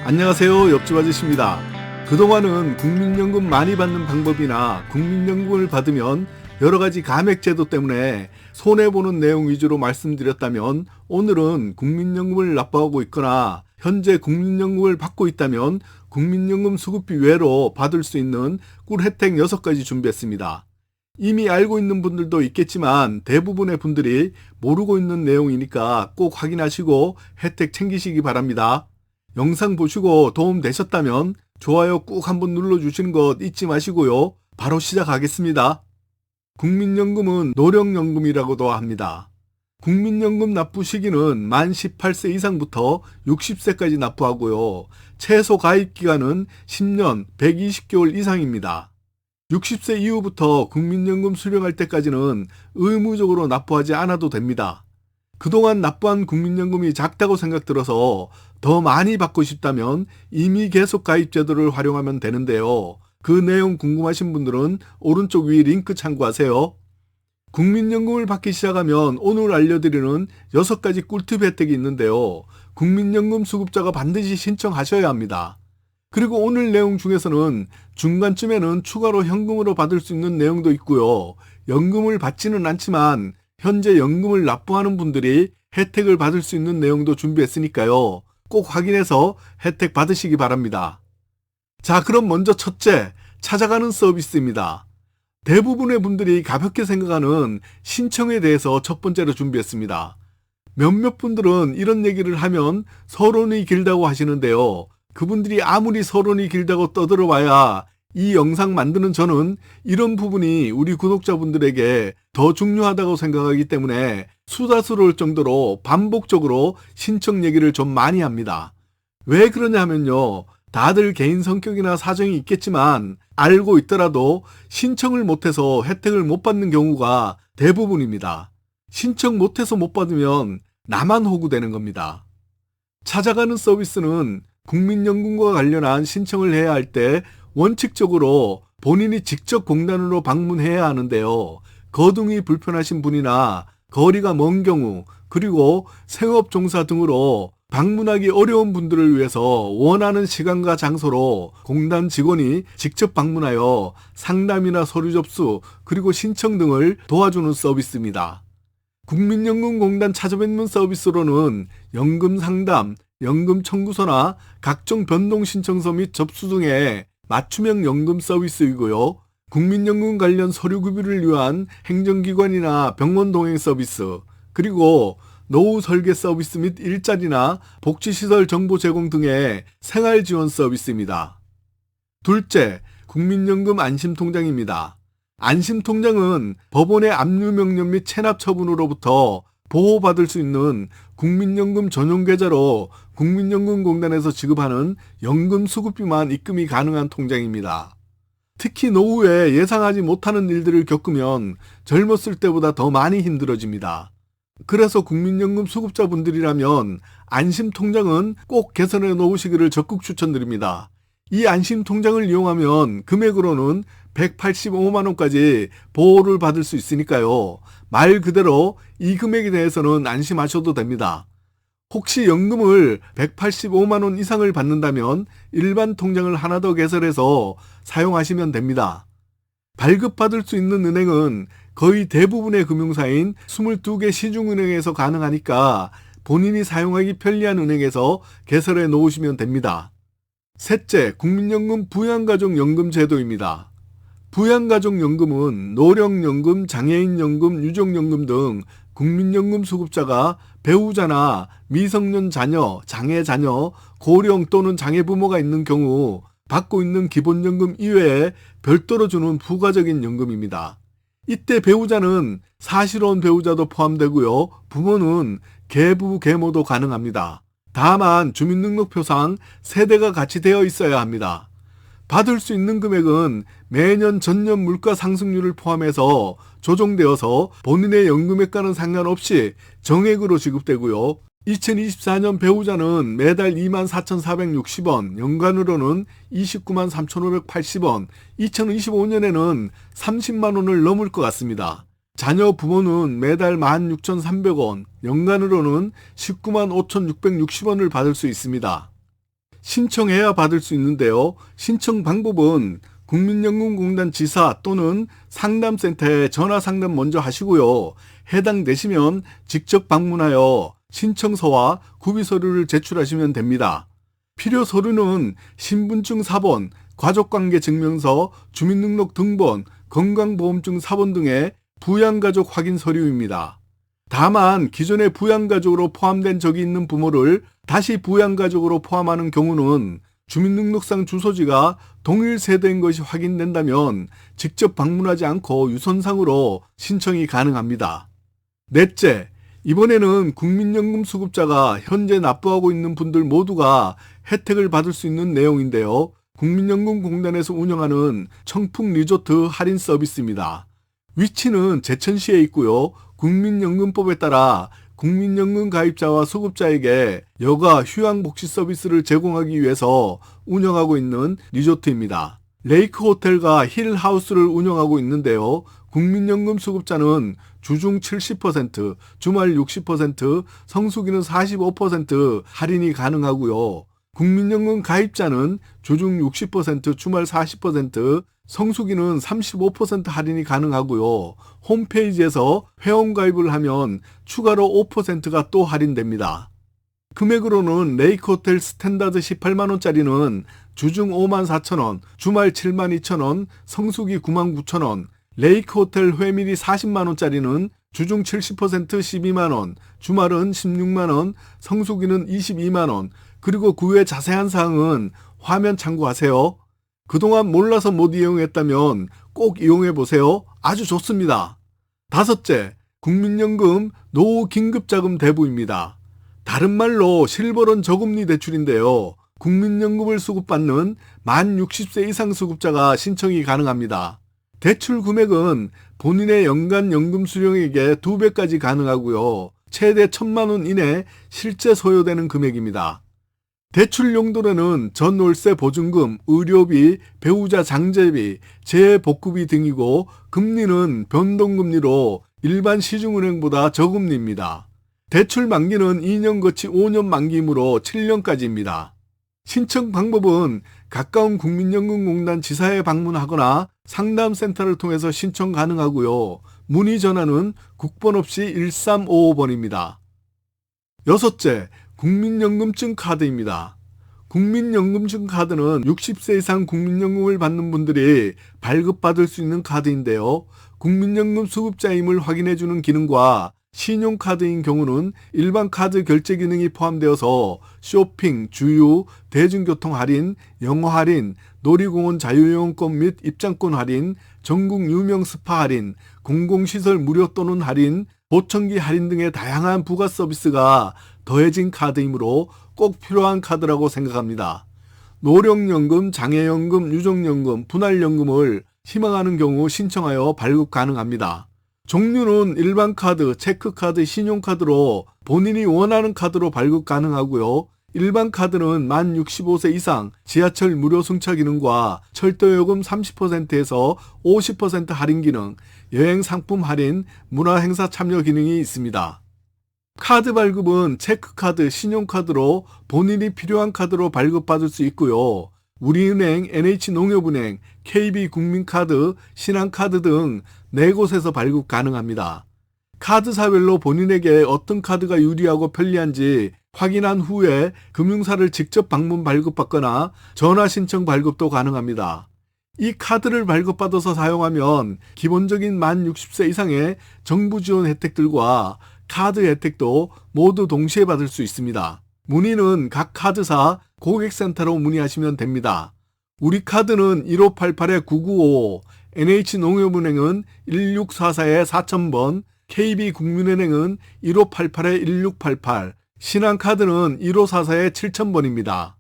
안녕하세요. 옆집 아저씨입니다. 그동안은 국민연금 많이 받는 방법이나 국민연금을 받으면 여러가지 감액제도 때문에 손해보는 내용 위주로 말씀드렸다면, 오늘은 국민연금을 납부하고 있거나 현재 국민연금을 받고 있다면 국민연금 수급비 외로 받을 수 있는 꿀 혜택 6가지 준비했습니다. 이미 알고 있는 분들도 있겠지만 대부분의 분들이 모르고 있는 내용이니까 꼭 확인하시고 혜택 챙기시기 바랍니다. 영상 보시고 도움 되셨다면 좋아요 꾹 한번 눌러주시는 것 잊지 마시고요. 바로 시작하겠습니다. 국민연금은 노령연금이라고도 합니다. 국민연금 납부 시기는 만 18세 이상부터 60세까지 납부하고요. 최소 가입 기간은 10년 120개월 이상입니다. 60세 이후부터 국민연금 수령할 때까지는 의무적으로 납부하지 않아도 됩니다. 그동안 납부한 국민연금이 작다고 생각들어서 더 많이 받고 싶다면 이미 계속 가입 제도를 활용하면 되는데요. 그 내용 궁금하신 분들은 오른쪽 위 링크 참고하세요. 국민연금을 받기 시작하면 오늘 알려드리는 6가지 꿀팁 혜택이 있는데요. 국민연금 수급자가 반드시 신청하셔야 합니다. 그리고 오늘 내용 중에서는 중간쯤에는 추가로 현금으로 받을 수 있는 내용도 있고요. 연금을 받지는 않지만 현재 연금을 납부하는 분들이 혜택을 받을 수 있는 내용도 준비했으니까요. 꼭 확인해서 혜택 받으시기 바랍니다. 자, 그럼 먼저 첫째, 찾아가는 서비스입니다. 대부분의 분들이 가볍게 생각하는 신청에 대해서 첫 번째로 준비했습니다. 몇몇 분들은 이런 얘기를 하면 서론이 길다고 하시는데요. 그분들이 아무리 서론이 길다고 떠들어봐야 이 영상 만드는 저는 이런 부분이 우리 구독자분들에게 더 중요하다고 생각하기 때문에 수다스러울 정도로 반복적으로 신청 얘기를 좀 많이 합니다. 왜 그러냐 하면요. 다들 개인 성격이나 사정이 있겠지만 알고 있더라도 신청을 못해서 혜택을 못 받는 경우가 대부분입니다. 신청 못해서 못 받으면 나만 호구되는 겁니다. 찾아가는 서비스는 국민연금과 관련한 신청을 해야 할 때 원칙적으로 본인이 직접 공단으로 방문해야 하는데요. 거동이 불편하신 분이나 거리가 먼 경우, 그리고 생업 종사 등으로 방문하기 어려운 분들을 위해서 원하는 시간과 장소로 공단 직원이 직접 방문하여 상담이나 서류 접수, 그리고 신청 등을 도와주는 서비스입니다. 국민연금공단 찾아뵙는 서비스로는 연금 상담, 연금 청구서나 각종 변동 신청서 및 접수 등의 맞춤형 연금 서비스이고요. 국민연금 관련 서류 구비를 위한 행정기관이나 병원 동행 서비스, 그리고 노후 설계 서비스 및 일자리나 복지시설 정보 제공 등의 생활 지원 서비스입니다. 둘째, 국민연금 안심통장입니다. 안심통장은 법원의 압류명령 및 체납 처분으로부터 보호받을 수 있는 국민연금 전용 계좌로 국민연금공단에서 지급하는 연금 수급비만 입금이 가능한 통장입니다. 특히 노후에 예상하지 못하는 일들을 겪으면 젊었을 때보다 더 많이 힘들어집니다. 그래서 국민연금 수급자분들이라면 안심통장은 꼭 개설해 놓으시기를 적극 추천드립니다. 이 안심통장을 이용하면 금액으로는 185만원까지 보호를 받을 수 있으니까요. 말 그대로 이 금액에 대해서는 안심하셔도 됩니다. 혹시 연금을 185만원 이상을 받는다면 일반 통장을 하나 더 개설해서 사용하시면 됩니다. 발급받을 수 있는 은행은 거의 대부분의 금융사인 22개 시중은행에서 가능하니까 본인이 사용하기 편리한 은행에서 개설해 놓으시면 됩니다. 셋째, 국민연금 부양가족연금 제도입니다. 부양가족연금은 노령연금, 장애인연금, 유족연금 등 국민연금 수급자가 배우자나 미성년 자녀, 장애 자녀, 고령 또는 장애 부모가 있는 경우 받고 있는 기본연금 이외에 별도로 주는 부가적인 연금입니다. 이때 배우자는 사실혼 배우자도 포함되고요. 부모는 계부, 계모도 가능합니다. 다만 주민등록표상 세대가 같이 되어 있어야 합니다. 받을 수 있는 금액은 매년 전년 물가 상승률을 포함해서 조정되어서 본인의 연금액과는 상관없이 정액으로 지급되고요. 2024년 배우자는 매달 24,460원, 연간으로는 293,580원, 2025년에는 30만원을 넘을 것 같습니다. 자녀 부모는 매달 16,300원, 연간으로는 195,660원을 받을 수 있습니다. 신청해야 받을 수 있는데요. 신청 방법은 국민연금공단 지사 또는 상담센터에 전화 상담 먼저 하시고요. 해당되시면 직접 방문하여 신청서와 구비서류를 제출하시면 됩니다. 필요 서류는 신분증 4번, 가족관계증명서, 주민등록 등본, 건강보험증 4번 등의 부양가족 확인 서류입니다. 다만 기존에 부양가족으로 포함된 적이 있는 부모를 다시 부양가족으로 포함하는 경우는 주민등록상 주소지가 동일 세대인 것이 확인된다면 직접 방문하지 않고 유선상으로 신청이 가능합니다. 넷째, 이번에는 국민연금 수급자가 현재 납부하고 있는 분들 모두가 혜택을 받을 수 있는 내용인데요. 국민연금공단에서 운영하는 청풍 리조트 할인 서비스입니다. 위치는 제천시에 있고요. 국민연금법에 따라 국민연금 가입자와 수급자에게 여가 휴양복지 서비스를 제공하기 위해서 운영하고 있는 리조트입니다. 레이크 호텔과 힐하우스를 운영하고 있는데요. 국민연금 수급자는 주중 70%, 주말 60%, 성수기는 45% 할인이 가능하고요. 국민연금 가입자는 주중 60%, 주말 40%, 성수기는 35% 할인이 가능하고요. 홈페이지에서 회원가입을 하면 추가로 5%가 또 할인됩니다. 금액으로는 레이크호텔 스탠다드 18만원짜리는 주중 54,000원, 주말 72,000원, 성수기 99,000원, 레이크호텔 회밀이 40만원짜리는 주중 70% 12만원, 주말은 16만원, 성수기는 22만원, 그리고 그 외 자세한 사항은 화면 참고하세요. 그동안 몰라서 못 이용했다면 꼭 이용해보세요. 아주 좋습니다. 다섯째, 국민연금 노후 긴급자금 대부입니다. 다른 말로 실버론 저금리 대출인데요. 국민연금을 수급받는 만 60세 이상 수급자가 신청이 가능합니다. 대출 금액은 본인의 연간 연금 수령액의 2배까지 가능하고요. 최대 1,000만 원 이내 실제 소요되는 금액입니다. 대출 용도로는 전월세 보증금, 의료비, 배우자 장제비, 재복구비 등이고 금리는 변동금리로 일반 시중은행보다 저금리입니다. 대출 만기는 2년 거치 5년 만기이므로 7년까지입니다. 신청 방법은 가까운 국민연금공단 지사에 방문하거나 상담센터를 통해서 신청 가능하고요. 문의 전화는 국번 없이 1355번입니다. 여섯째, 국민연금증 카드입니다. 국민연금증 카드는 60세 이상 국민연금을 받는 분들이 발급받을 수 있는 카드인데요. 국민연금 수급자임을 확인해주는 기능과 신용카드인 경우는 일반 카드 결제 기능이 포함되어서 쇼핑, 주유, 대중교통 할인, 영어 할인, 놀이공원 자유이용권 및 입장권 할인, 전국 유명 스파 할인, 공공시설 무료 또는 할인, 보청기 할인 등의 다양한 부가 서비스가 더해진 카드이므로 꼭 필요한 카드라고 생각합니다. 노령연금, 장애연금, 유족연금, 분할연금을 희망하는 경우 신청하여 발급 가능합니다. 종류는 일반 카드, 체크카드, 신용카드로 본인이 원하는 카드로 발급 가능하고요. 일반 카드는 만 65세 이상 지하철 무료 승차 기능과 철도요금 30%에서 50% 할인 기능, 여행 상품 할인, 문화행사 참여 기능이 있습니다. 카드 발급은 체크카드, 신용카드로 본인이 필요한 카드로 발급받을 수 있고요. 우리은행, NH농협은행, KB국민카드, 신한카드 등 4곳에서 발급 가능합니다. 카드사별로 본인에게 어떤 카드가 유리하고 편리한지 확인한 후에 금융사를 직접 방문 발급받거나 전화 신청 발급도 가능합니다. 이 카드를 발급받아서 사용하면 기본적인 만 60세 이상의 정부 지원 혜택들과 카드 혜택도 모두 동시에 받을 수 있습니다. 문의는 각 카드사 고객센터로 문의하시면 됩니다. 우리카드는 1588-9955, NH농협은행은 1644-4000번, KB국민은행은 1588-1688, 신한카드는 1544-7000번입니다.